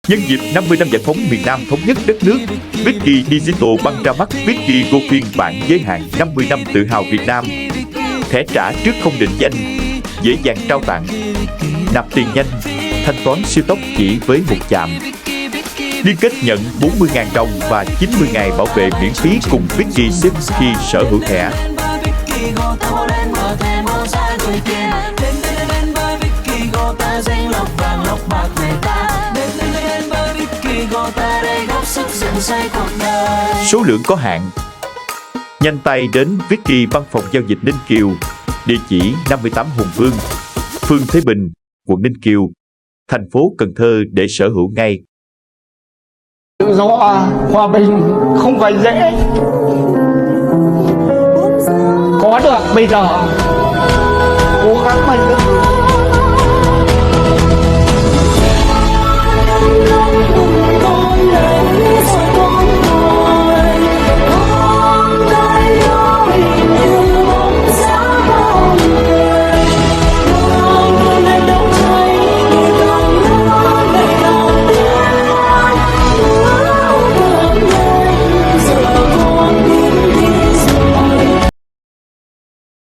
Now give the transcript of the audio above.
Nhân dịp 50 năm giải phóng miền Nam thống nhất đất nước, Vicky Digital băng ra mắt Vicky Go phiên bản giới hạn 50 năm tự hào Việt Nam. Thẻ trả trước không định danh, dễ dàng trao tặng, nạp tiền nhanh, thanh toán siêu tốc chỉ với một chạm. Liên kết nhận 40.000 đồng và 90 ngày bảo vệ miễn phí cùng Vicky Ship khi sở hữu thẻ. Số lượng có hạn. Nhanh tay đến Vicky văn phòng giao dịch Ninh Kiều, địa chỉ 58 Hùng Vương, phường Thế Bình, quận Ninh Kiều, thành phố Cần Thơ để sở hữu ngay. Tự do, hòa bình không phải dễ. Có được bây giờ, cố gắng mình